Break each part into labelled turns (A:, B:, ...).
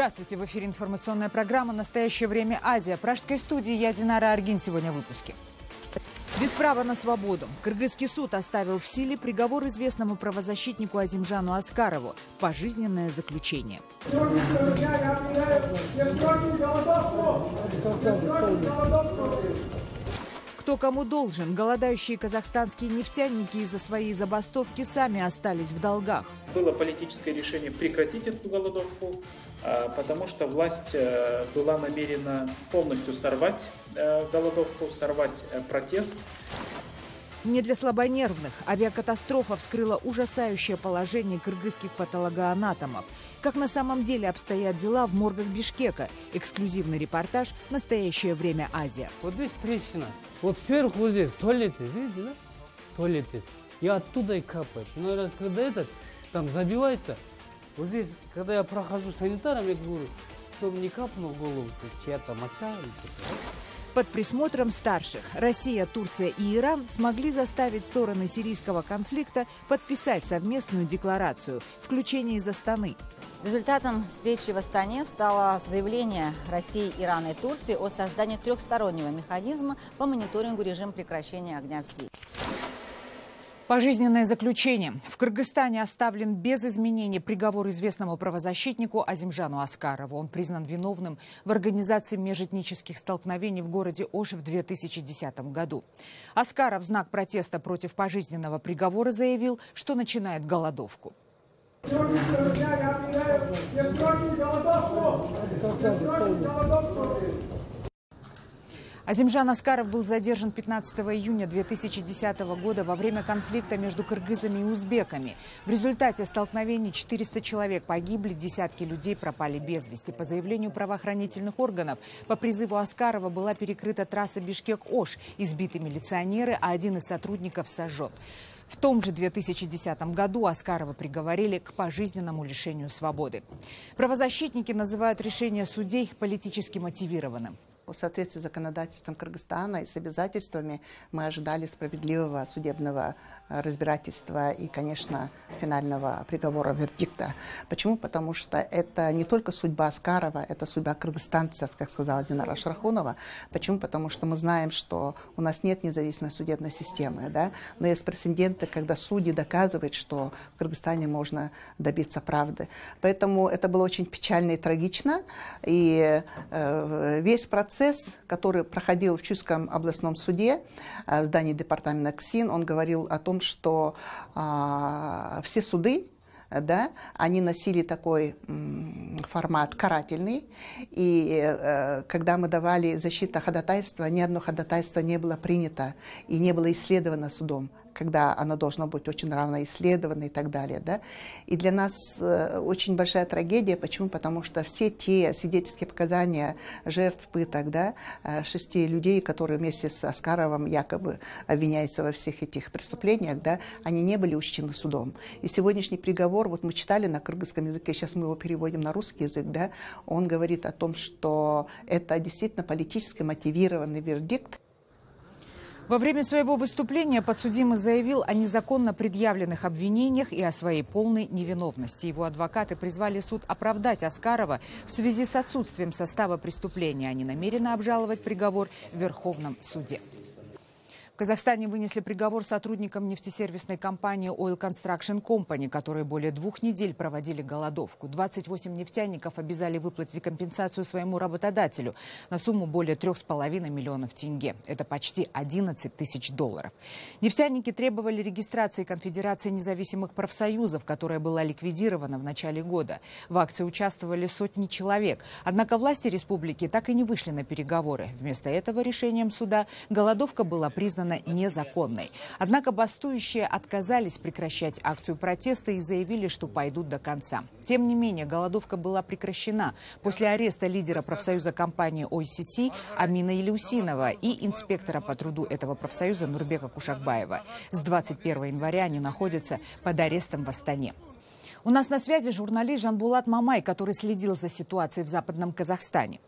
A: Здравствуйте! В эфире информационная программа «Настоящее время. Азия». В пражской студии я, Динара Аргин. Сегодня в выпуске. Без права на свободу. Кыргызский суд оставил в силе приговор известному правозащитнику Азимжану Аскарову. Пожизненное заключение. Кто кому должен? Голодающие казахстанские нефтяники из-за своей забастовки сами остались в долгах.
B: Было политическое решение прекратить эту голодовку, потому что власть была намерена полностью сорвать голодовку, сорвать протест.
A: Не для слабонервных. Авиакатастрофа вскрыла ужасающее положение кыргызских патологоанатомов. Как на самом деле обстоят дела в моргах Бишкека. Эксклюзивный репортаж «Настоящее время. Азия».
C: Вот здесь трещина. Вот сверху вот здесь туалеты, видите, да? Туалеты. И оттуда и капает. Но когда этот там забивается, вот здесь, когда я прохожу санитаром, я говорю, чтобы не капнул в голову, чья-то моча или что-то.
A: Под присмотром старших Россия, Турция и Иран смогли заставить стороны сирийского конфликта подписать совместную декларацию «Включение из Астаны».
D: Результатом встречи в Астане стало заявление России, Ирана и Турции о создании трехстороннего механизма по мониторингу режима прекращения огня в Сирии.
A: Пожизненное заключение. В Кыргызстане оставлен без изменений приговор известному правозащитнику Азимжану Аскарову. Он признан виновным в организации межэтнических столкновений в городе Ош в 2010 году. Аскаров в знак протеста против пожизненного приговора заявил, что начинает голодовку. Азимжан Аскаров был задержан 15 июня 2010 года во время конфликта между кыргызами и узбеками. В результате столкновений 400 человек погибли, десятки людей пропали без вести. По заявлению правоохранительных органов, по призыву Аскарова была перекрыта трасса Бишкек-Ош, избиты милиционеры, а один из сотрудников сожжен. В том же 2010 году Аскарова приговорили к пожизненному лишению свободы. Правозащитники называют решение судей политически мотивированным.
E: В соответствии с законодательством Кыргызстана и с обязательствами мы ожидали справедливого судебного разбирательства и, конечно, финального приговора, вердикта. Почему? Потому что это не только судьба Аскарова, это судьба кыргызстанцев, как сказала Динара Шархунова. Почему? Потому что мы знаем, что у нас нет независимой судебной системы, да? Но есть прецеденты, когда судьи доказывают, что в Кыргызстане можно добиться правды. Поэтому это было очень печально и трагично. И весь процесс, который проходил в Чувском областном суде, в здании департамента КСИН, он говорил о том, что все суды, да, они носили такой формат карательный. И когда мы давали защиту ходатайства, ни одно ходатайство не было принято и не было исследовано судом, когда оно должно быть очень равно исследовано и так далее. Да? И для нас очень большая трагедия. Почему? Потому что все те свидетельские показания жертв пыток, да, 6 людей, которые вместе с Аскаровым якобы обвиняются во всех этих преступлениях, да, они не были учтены судом. И сегодняшний приговор, вот мы читали на кыргызском языке, сейчас мы его переводим на русский язык, да, он говорит о том, что это действительно политически мотивированный вердикт.
A: Во время своего выступления подсудимый заявил о незаконно предъявленных обвинениях и о своей полной невиновности. Его адвокаты призвали суд оправдать Аскарова в связи с отсутствием состава преступления. Они намерены обжаловать приговор в Верховном суде. В Казахстане вынесли приговор сотрудникам нефтесервисной компании Oil Construction Company, которые более 2 недель проводили голодовку. 28 нефтяников обязали выплатить компенсацию своему работодателю на сумму более 3,5 миллионов тенге. Это почти 11 тысяч долларов. Нефтяники требовали регистрации Конфедерации независимых профсоюзов, которая была ликвидирована в начале года. В акции участвовали сотни человек. Однако власти республики так и не вышли на переговоры. Вместо этого решением суда голодовка была признана незаконной. Однако бастующие отказались прекращать акцию протеста и заявили, что пойдут до конца. Тем не менее, голодовка была прекращена после ареста лидера профсоюза компании OCC Амина Илюсинова и инспектора по труду этого профсоюза Нурбека Кушакбаева. С 21 января они находятся под арестом в Астане. У нас на связи журналист Жанбулат Мамай, который следил за ситуацией в Западном Казахстане.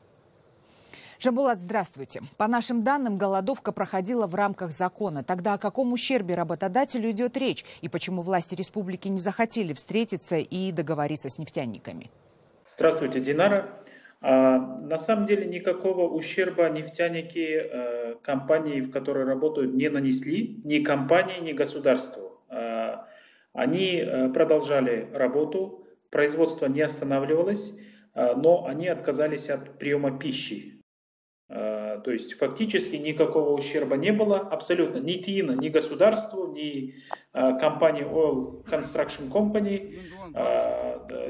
A: Жанбулат, здравствуйте. По нашим данным, голодовка проходила в рамках закона. Тогда о каком ущербе работодателю идет речь? И почему власти республики не захотели встретиться и договориться с нефтяниками?
B: Здравствуйте, Динара. На самом деле никакого ущерба нефтяники компании, в которой работают, не нанесли, ни компании, ни государству. Они продолжали работу, производство не останавливалось, но они отказались от приема пищи. То есть фактически никакого ущерба не было, абсолютно ни ТИНа, ни государству, ни компании Oil Construction Company,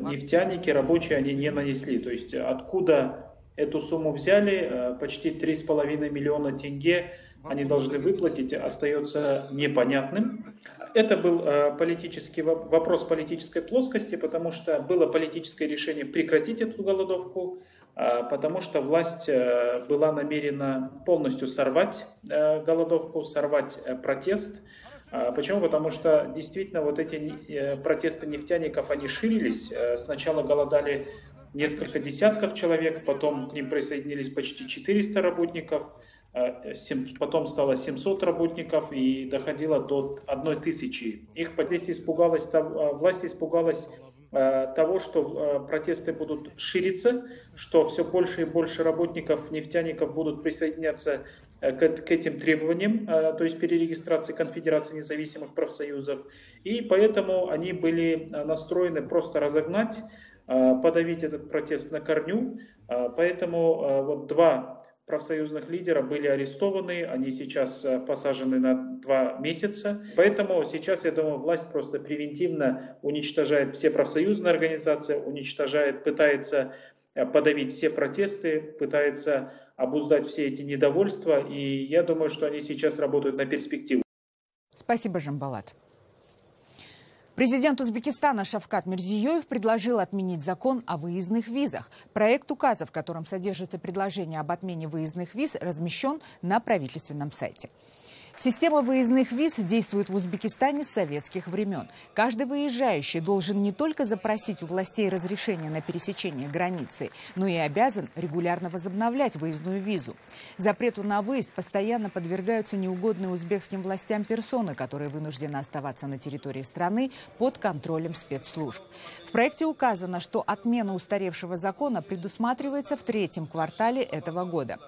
B: нефтяники, рабочие они не нанесли. То есть откуда эту сумму взяли, почти 3,5 миллиона тенге они должны выплатить, остается непонятным. Это был вопрос политической плоскости, потому что было политическое решение прекратить эту голодовку, потому что власть была намерена полностью сорвать голодовку, сорвать протест. Почему? Потому что действительно вот эти протесты нефтяников, они ширились. Сначала голодали несколько десятков человек, потом к ним присоединились почти 400 работников, потом стало 700 работников и доходило до 1000. Власть испугалась того, что протесты будут шириться, что все больше и больше работников, нефтяников будут присоединяться к этим требованиям, то есть перерегистрации Конфедерации независимых профсоюзов. И поэтому они были настроены просто разогнать, подавить этот протест на корню. Поэтому вот 2 профсоюзных лидера были арестованы, они сейчас посажены на 2 месяца. Поэтому сейчас, я думаю, власть просто превентивно уничтожает все профсоюзные организации, пытается подавить все протесты, пытается обуздать все эти недовольства. И я думаю, что они сейчас работают на перспективу.
A: Спасибо, Жамбалат. Президент Узбекистана Шавкат Мирзиёев предложил отменить закон о выездных визах. Проект указа, в котором содержится предложение об отмене выездных виз, размещен на правительственном сайте. Система выездных виз действует в Узбекистане с советских времен. Каждый выезжающий должен не только запросить у властей разрешение на пересечение границы, но и обязан регулярно возобновлять выездную визу. Запрету на выезд постоянно подвергаются неугодные узбекским властям персоны, которые вынуждены оставаться на территории страны под контролем спецслужб. В проекте указано, что отмена устаревшего закона предусматривается в 3-м квартале этого года.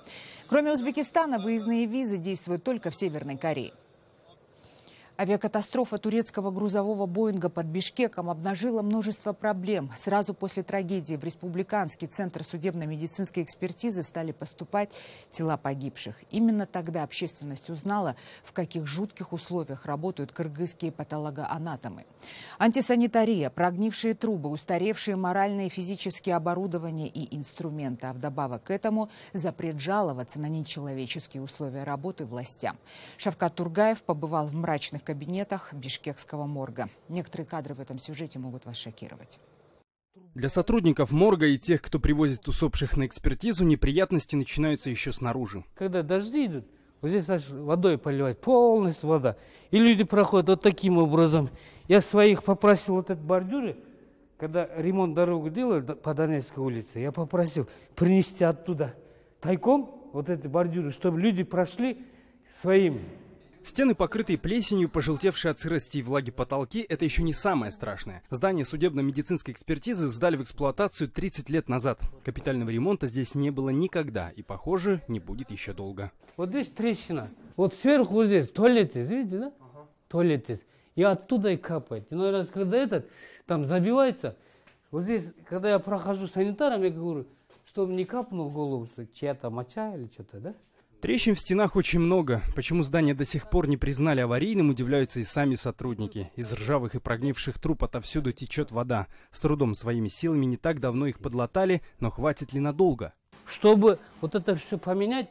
A: Кроме Узбекистана, выездные визы действуют только в Северной Корее. Авиакатастрофа турецкого грузового «Боинга» под Бишкеком обнажила множество проблем. Сразу после трагедии в Республиканский центр судебно-медицинской экспертизы стали поступать тела погибших. Именно тогда общественность узнала, в каких жутких условиях работают кыргызские патологоанатомы. Антисанитария, прогнившие трубы, устаревшие моральные и физические оборудования и инструменты. А вдобавок к этому запрет жаловаться на нечеловеческие условия работы властям. Шавкат Тургаев побывал в мрачных кабинетах бишкекского морга. Некоторые кадры в этом сюжете могут вас шокировать.
F: Для сотрудников морга и тех, кто привозит усопших на экспертизу, неприятности начинаются еще снаружи.
C: Когда дожди идут, вот здесь водой поливать, полностью вода. И люди проходят вот таким образом. Я своих попросил вот этот бордюры, когда ремонт дорогу делали по Донецкой улице, я попросил принести оттуда тайком вот эти бордюры, чтобы люди прошли своими.
F: Стены, покрытые плесенью, пожелтевшие от сырости и влаги потолки – это еще не самое страшное. Здание судебно-медицинской экспертизы сдали в эксплуатацию 30 лет назад. Капитального ремонта здесь не было никогда и, похоже, не будет еще долго.
C: Вот здесь трещина. Вот сверху вот здесь туалет есть, видите, да? Туалет есть. И оттуда и капает. И, наверное, когда этот там забивается, вот здесь, когда я прохожу санитаром, я говорю, чтобы не капнул в голову, что чья-то моча или что-то, да?
F: Трещин в стенах очень много. Почему здание до сих пор не признали аварийным, удивляются и сами сотрудники. Из ржавых и прогнивших труб отовсюду течет вода. С трудом своими силами не так давно их подлатали, но хватит ли надолго?
C: Чтобы вот это все поменять,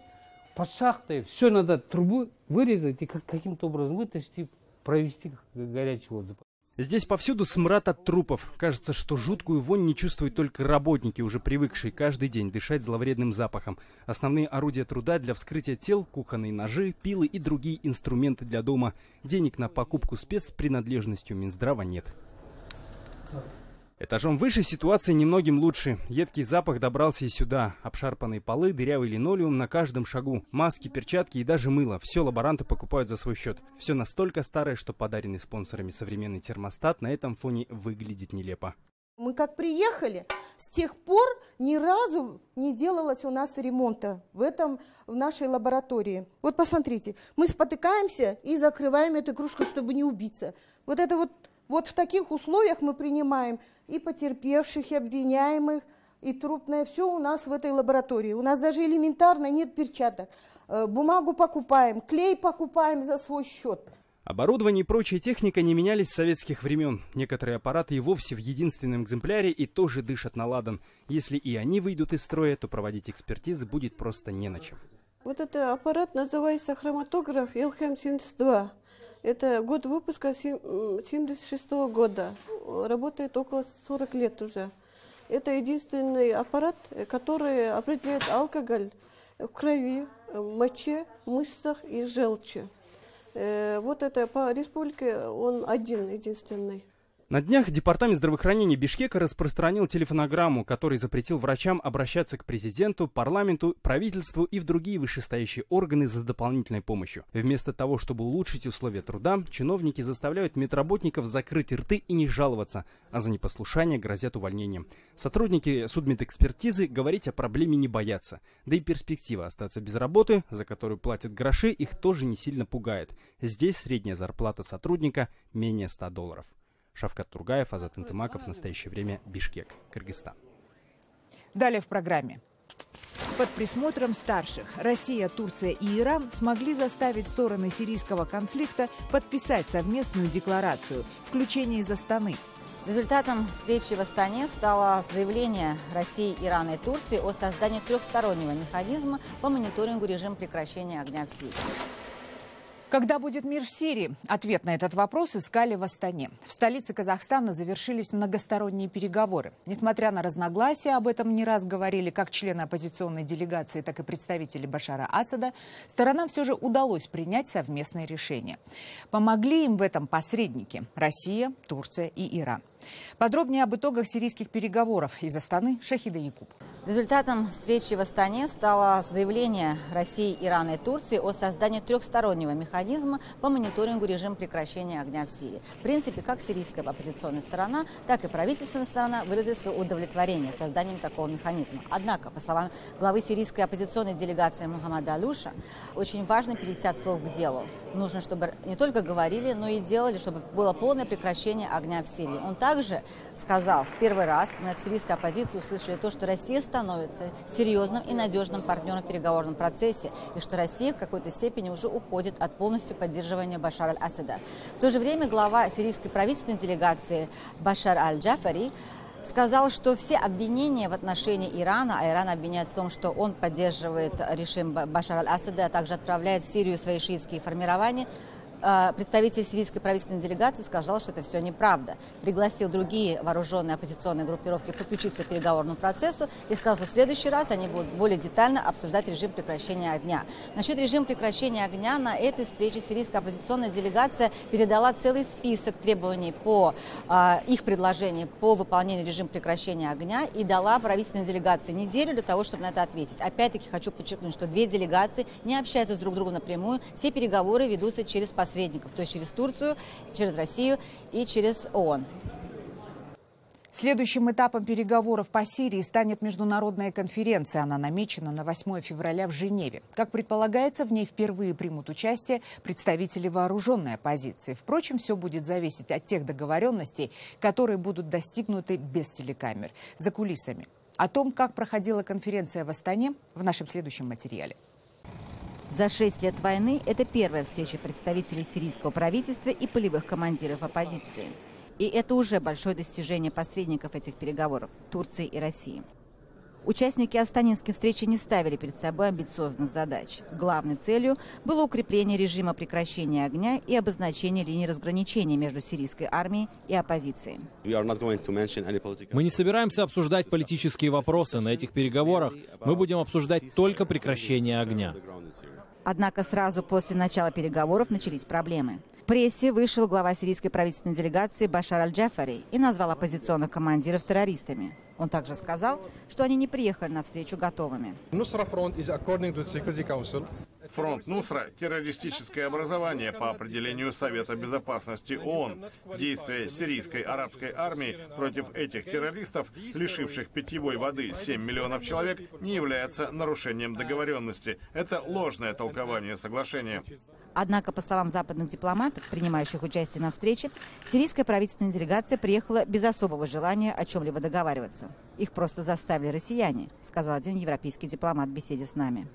C: под шахтой все надо трубу вырезать и каким-то образом вытащить и провести горячий воздух.
F: Здесь повсюду смрад от трупов. Кажется, что жуткую вонь не чувствуют только работники, уже привыкшие каждый день дышать зловредным запахом. Основные орудия труда для вскрытия тел, кухонные ножи, пилы и другие инструменты для дома. Денег на покупку спецпринадлежностью Минздрава нет. Этажом выше ситуация немногим лучше. Едкий запах добрался и сюда. Обшарпанные полы, дырявый линолеум на каждом шагу. Маски, перчатки и даже мыло. Все лаборанты покупают за свой счет. Все настолько старое, что подаренный спонсорами современный термостат на этом фоне выглядит нелепо.
G: Мы как приехали, с тех пор ни разу не делалось у нас ремонта в нашей лаборатории. Вот посмотрите, мы спотыкаемся и закрываем эту кружку, чтобы не убиться. Вот в таких условиях мы принимаем и потерпевших, и обвиняемых, и трупное. Все у нас в этой лаборатории. У нас даже элементарно нет перчаток. Бумагу покупаем, клей покупаем за свой счет.
F: Оборудование и прочая техника не менялись с советских времен. Некоторые аппараты и вовсе в единственном экземпляре и тоже дышат на ладан. Если и они выйдут из строя, то проводить экспертизы будет просто не на чем.
H: Вот этот аппарат называется хроматограф Елхем-72. Это год выпуска 1976 года. Работает около 40 лет уже. Это единственный аппарат, который определяет алкоголь в крови, моче, мышцах и желчи. Вот это по республике он единственный.
F: На днях Департамент здравоохранения Бишкека распространил телефонограмму, который запретил врачам обращаться к президенту, парламенту, правительству и в другие вышестоящие органы за дополнительной помощью. Вместо того, чтобы улучшить условия труда, чиновники заставляют медработников закрыть рты и не жаловаться, а за непослушание грозят увольнением. Сотрудники судмедэкспертизы говорить о проблеме не боятся. Да и перспектива остаться без работы, за которую платят гроши, их тоже не сильно пугает. Здесь средняя зарплата сотрудника менее $100. Шавкат Тургаев, Азат Интымаков. В настоящее время Бишкек, Кыргызстан.
A: Далее в программе. Под присмотром старших Россия, Турция и Иран смогли заставить стороны сирийского конфликта подписать совместную декларацию «Включение из Астаны».
D: Результатом встречи в Астане стало заявление России, Ирана и Турции о создании трехстороннего механизма по мониторингу режима прекращения огня в Сирии.
A: Когда будет мир в Сирии? Ответ на этот вопрос искали в Астане. В столице Казахстана завершились многосторонние переговоры. Несмотря на разногласия, об этом не раз говорили как члены оппозиционной делегации, так и представители Башара Асада, сторонам все же удалось принять совместное решение. Помогли им в этом посредники – Россия, Турция и Иран. Подробнее об итогах сирийских переговоров из Астаны Шахида Якуб.
D: Результатом встречи в Астане стало заявление России, Ирана и Турции о создании трехстороннего механизма по мониторингу режима прекращения огня в Сирии. В принципе, как сирийская оппозиционная сторона, так и правительственная сторона выразили свое удовлетворение созданием такого механизма. Однако, по словам главы сирийской оппозиционной делегации Мухаммада Алюша, очень важно перейти от слов к делу. Нужно, чтобы не только говорили, но и делали, чтобы было полное прекращение огня в Сирии. Он также сказал, в первый раз мы от сирийской оппозиции услышали то, что Россия становится серьезным и надежным партнером в переговорном процессе, и что Россия в какой-то степени уже уходит от полностью поддерживания Башара аль-Асада. В то же время глава сирийской правительственной делегации Башар аль-Джафари сказал, что все обвинения в отношении Ирана, а Иран обвиняет в том, что он поддерживает режим Башара аль-Асада, а также отправляет в Сирию свои шиитские формирования, представитель сирийской правительственной делегации сказал, что это все неправда. Пригласил другие вооруженные оппозиционные группировки подключиться к переговорному процессу и сказал, что в следующий раз они будут более детально обсуждать режим прекращения огня. Насчет режима прекращения огня на этой встрече сирийская оппозиционная делегация передала целый список требований по их предложению по выполнению режима прекращения огня и дала правительственной делегации неделю для того, чтобы на это ответить. Опять-таки хочу подчеркнуть, что две делегации не общаются с друг другом напрямую. Все переговоры ведутся через посредников, то есть через Турцию, через Россию и через ООН.
A: Следующим этапом переговоров по Сирии станет международная конференция. Она намечена на 8 февраля в Женеве. Как предполагается, в ней впервые примут участие представители вооруженной оппозиции. Впрочем, все будет зависеть от тех договоренностей, которые будут достигнуты без телекамер, за кулисами. О том, как проходила конференция в Астане, в нашем следующем материале.
D: За 6 лет войны это первая встреча представителей сирийского правительства и полевых командиров оппозиции. И это уже большое достижение посредников этих переговоров – Турции и России. Участники астанинской встречи не ставили перед собой амбициозных задач. Главной целью было укрепление режима прекращения огня и обозначение линии разграничения между сирийской армией и оппозицией.
I: Мы не собираемся обсуждать политические вопросы на этих переговорах. Мы будем обсуждать только прекращение огня.
D: Однако сразу после начала переговоров начались проблемы. В прессе вышел глава сирийской правительственной делегации Башар аль-Джафари и назвал оппозиционных командиров террористами. Он также сказал, что они не приехали на встречу готовыми.
J: Фронт Нусра – террористическое образование по определению Совета Безопасности ООН. Действия сирийской арабской армии против этих террористов, лишивших питьевой воды 7 миллионов человек, не является нарушением договоренности. Это ложное толкование соглашения.
D: Однако, по словам западных дипломатов, принимающих участие на встрече, сирийская правительственная делегация приехала без особого желания о чем-либо договариваться. Их просто заставили россияне, сказал один европейский дипломат в беседе с нами.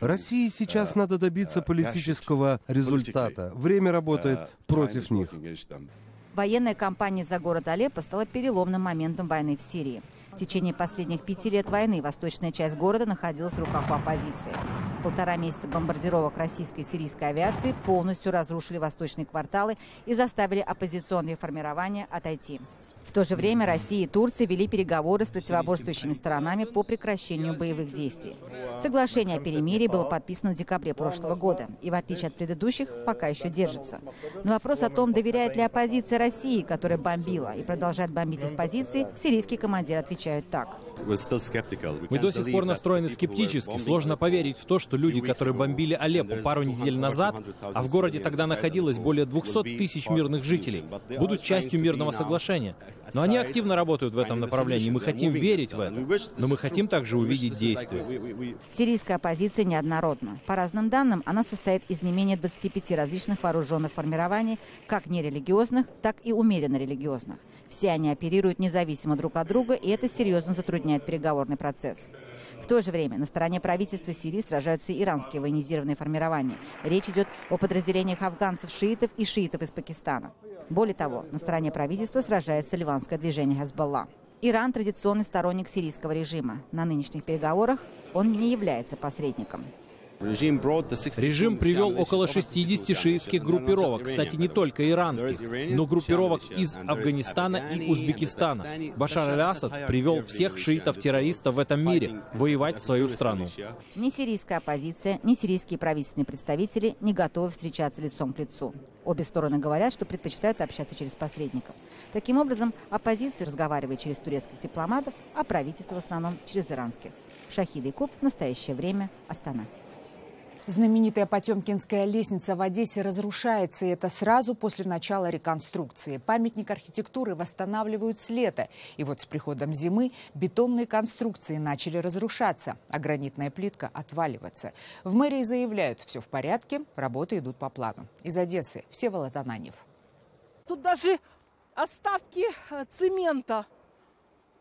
K: России сейчас надо добиться политического результата. Время работает против них.
D: Военная кампания за город Алеппо стала переломным моментом войны в Сирии. В течение последних 5 лет войны восточная часть города находилась в руках у оппозиции. 1,5 месяца бомбардировок российской и сирийской авиации полностью разрушили восточные кварталы и заставили оппозиционные формирования отойти. В то же время Россия и Турция вели переговоры с противоборствующими сторонами по прекращению боевых действий. Соглашение о перемирии было подписано в декабре прошлого года и, в отличие от предыдущих, пока еще держится. На вопрос о том, доверяет ли оппозиция России, которая бомбила и продолжает бомбить их позиции, сирийские командиры отвечают так.
I: Мы до сих пор настроены скептически. Сложно поверить в то, что люди, которые бомбили Алеппо пару недель назад, а в городе тогда находилось более 200 тысяч мирных жителей, будут частью мирного соглашения. Но они активно работают в этом направлении. Мы хотим верить в это. Но мы хотим также увидеть действия.
D: Сирийская оппозиция неоднородна. По разным данным, она состоит из не менее 25 различных вооруженных формирований, как нерелигиозных, так и умеренно религиозных. Все они оперируют независимо друг от друга, и это серьезно затрудняет переговорный процесс. В то же время на стороне правительства Сирии сражаются иранские военизированные формирования. Речь идет о подразделениях афганцев-шиитов и шиитов из Пакистана. Более того, на стороне правительства сражается ливанское движение Хезболла. Иран – традиционный сторонник сирийского режима. На нынешних переговорах он не является посредником.
I: Режим привел около 60 шиитских группировок, кстати, не только иранских, но группировок из Афганистана и Узбекистана. Башар аль-Асад привел всех шиитов-террористов в этом мире воевать в свою страну.
D: Ни сирийская оппозиция, ни сирийские правительственные представители не готовы встречаться лицом к лицу. Обе стороны говорят, что предпочитают общаться через посредников. Таким образом, оппозиция разговаривает через турецких дипломатов, а правительство в основном через иранских. Шахида Якуб, в настоящее время, Астана.
A: Знаменитая Потемкинская лестница в Одессе разрушается, и это сразу после начала реконструкции. Памятник архитектуры восстанавливают с лета. И вот с приходом зимы бетонные конструкции начали разрушаться, а гранитная плитка отваливаться. В мэрии заявляют, все в порядке, работы идут по плану. Из Одессы Всеволод Ананьев.
L: Тут даже остатки цемента.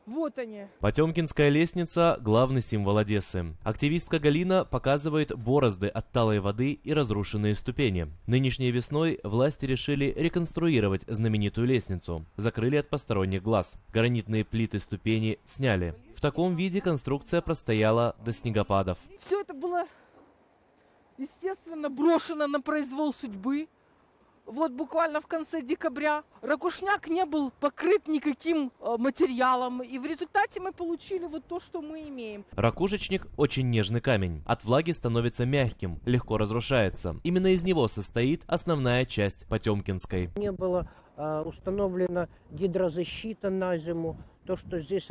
L: Вот они.
M: Потемкинская лестница – главный символ Одессы. Активистка Галина показывает борозды от талой воды и разрушенные ступени. Нынешней весной власти решили реконструировать знаменитую лестницу. Закрыли от посторонних глаз. Гранитные плиты ступени сняли. В таком виде конструкция простояла до снегопадов.
L: Все это было, естественно, брошено на произвол судьбы. Вот буквально в конце декабря ракушняк не был покрыт никаким материалом, и в результате мы получили вот то, что мы имеем.
M: Ракушечник – очень нежный камень. От влаги становится мягким, легко разрушается. Именно из него состоит основная часть Потемкинской.
N: Не было установлена гидрозащита на зиму. То, что здесь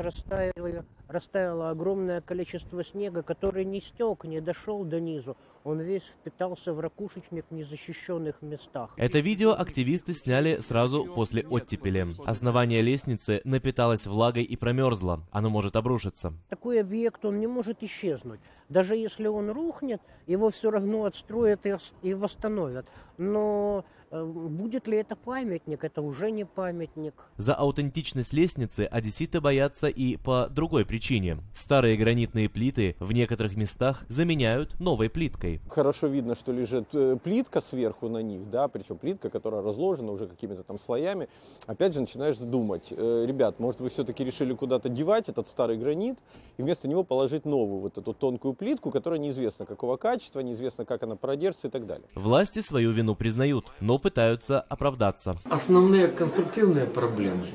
N: растаяло огромное количество снега, который не стек, не дошел до низу. Он весь впитался в ракушечник в незащищенных местах.
M: Это видео активисты сняли сразу после оттепели. Основание лестницы напиталось влагой и промерзло. Оно может обрушиться.
N: Такой объект, он не может исчезнуть. Даже если он рухнет, его все равно отстроят и восстановят. Но будет ли это памятник? Это уже не памятник.
M: За аутентичность лестницы одесситы боятся и по другой причине. Старые гранитные плиты в некоторых местах заменяют новой плиткой.
O: Хорошо видно, что лежит плитка сверху на них, да, причем плитка, которая разложена уже какими-то там слоями. Опять же начинаешь думать, ребят, может вы все-таки решили куда-то девать этот старый гранит и вместо него положить новую вот эту тонкую плитку, которая неизвестно какого качества, неизвестно как она продержится и так далее.
M: Власти свою вину признают, но пытаются оправдаться.
P: Основные конструктивные проблемы,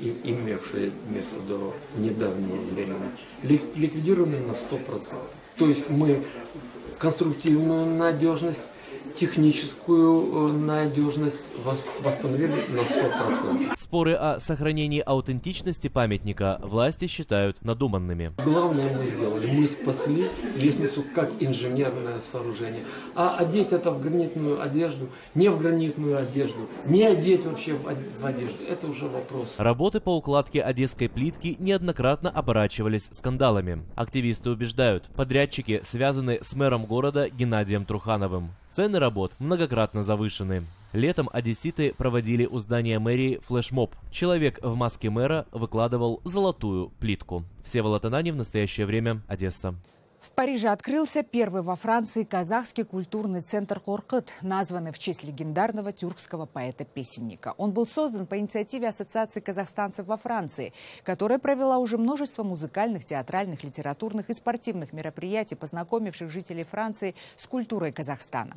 P: имевшие место до недавнего времени, ликвидированы на 100%. То есть мы конструктивную надежность техническую надежность восстановили на 100%.
M: Споры о сохранении аутентичности памятника власти считают надуманными.
P: Главное мы сделали. Мы спасли лестницу как инженерное сооружение. А одеть это в гранитную одежду, не в гранитную одежду, не одеть вообще в одежду, это уже вопрос.
M: Работы по укладке одесской плитки неоднократно оборачивались скандалами. Активисты убеждают, подрядчики связаны с мэром города Геннадием Трухановым. Цены работ многократно завышены. Летом одесситы проводили у здания мэрии флешмоб. Человек в маске мэра выкладывал золотую плитку. Всеволод Ананьев, в настоящее время, Одесса.
A: В Париже открылся первый во Франции казахский культурный центр «Коркыт», названный в честь легендарного тюркского поэта-песенника. Он был создан по инициативе Ассоциации казахстанцев во Франции, которая провела уже множество музыкальных, театральных, литературных и спортивных мероприятий, познакомивших жителей Франции с культурой Казахстана.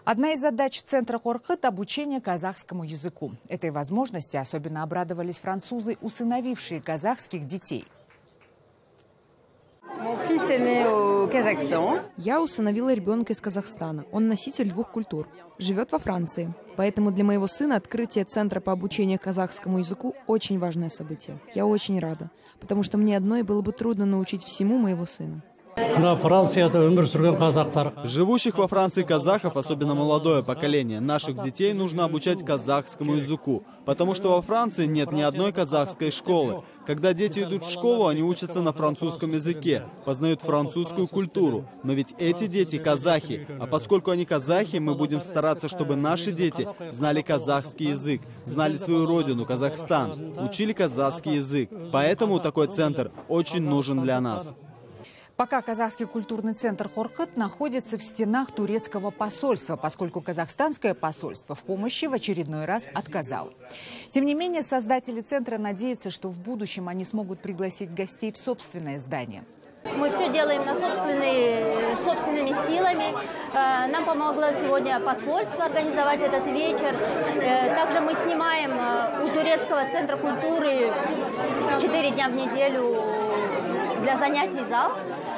A: Одна из задач центра «Коркыт» – обучение казахскому языку. Этой возможности особенно обрадовались французы, усыновившие казахских детей.
Q: Я усыновила ребенка из Казахстана. Он носитель двух культур. Живет во Франции. Поэтому для моего сына открытие центра по обучению казахскому языку – очень важное событие. Я очень рада, потому что мне одной было бы трудно научить всему моего сына.
R: Живущих во Франции казахов, особенно молодое поколение, наших детей нужно обучать казахскому языку, потому что во Франции нет ни одной казахской школы. Когда дети идут в школу, они учатся на французском языке, познают французскую культуру. Но ведь эти дети казахи, а поскольку они казахи, мы будем стараться, чтобы наши дети знали казахский язык, знали свою родину, Казахстан, учили казахский язык. Поэтому такой центр очень нужен для нас.
A: Пока казахский культурный центр «Коркыт» находится в стенах турецкого посольства, поскольку казахстанское посольство в помощи в очередной раз отказало. Тем не менее, создатели центра надеются, что в будущем они смогут пригласить гостей в собственное здание.
S: Мы все делаем собственными силами. Нам помогло сегодня посольство организовать этот вечер. Также мы снимаем у турецкого центра культуры 4 дня в неделю для занятий зал.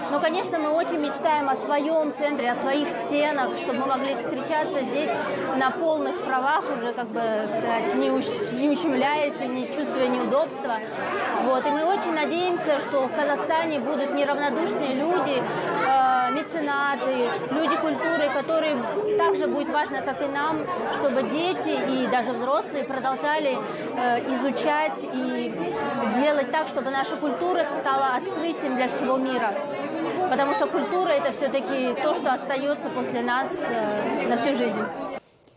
S: Но, конечно, мы очень мечтаем о своем центре, о своих стенах, чтобы мы могли встречаться здесь на полных правах, уже, как бы сказать, не ущемляясь и не чувствуя неудобства. Вот. И мы очень надеемся, что в Казахстане будут неравнодушные люди, меценаты, люди культуры, которые также будет важно, как и нам, чтобы дети и даже взрослые продолжали изучать и делать так, чтобы наша культура стала открытием для всего мира. Потому что культура – это все-таки то, что остается после нас на всю жизнь.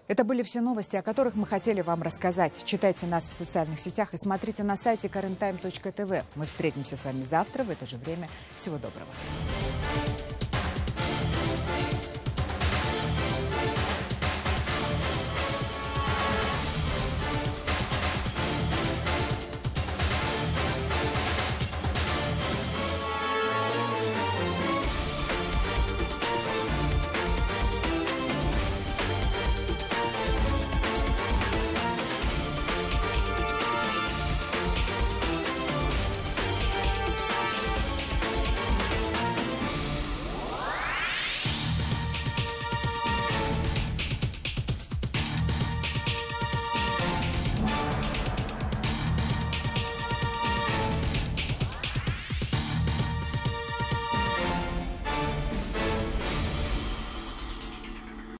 A: Это были все новости, о которых мы хотели вам рассказать. Читайте нас в социальных сетях и смотрите на сайте currenttime.tv. Мы встретимся с вами завтра в это же время. Всего доброго.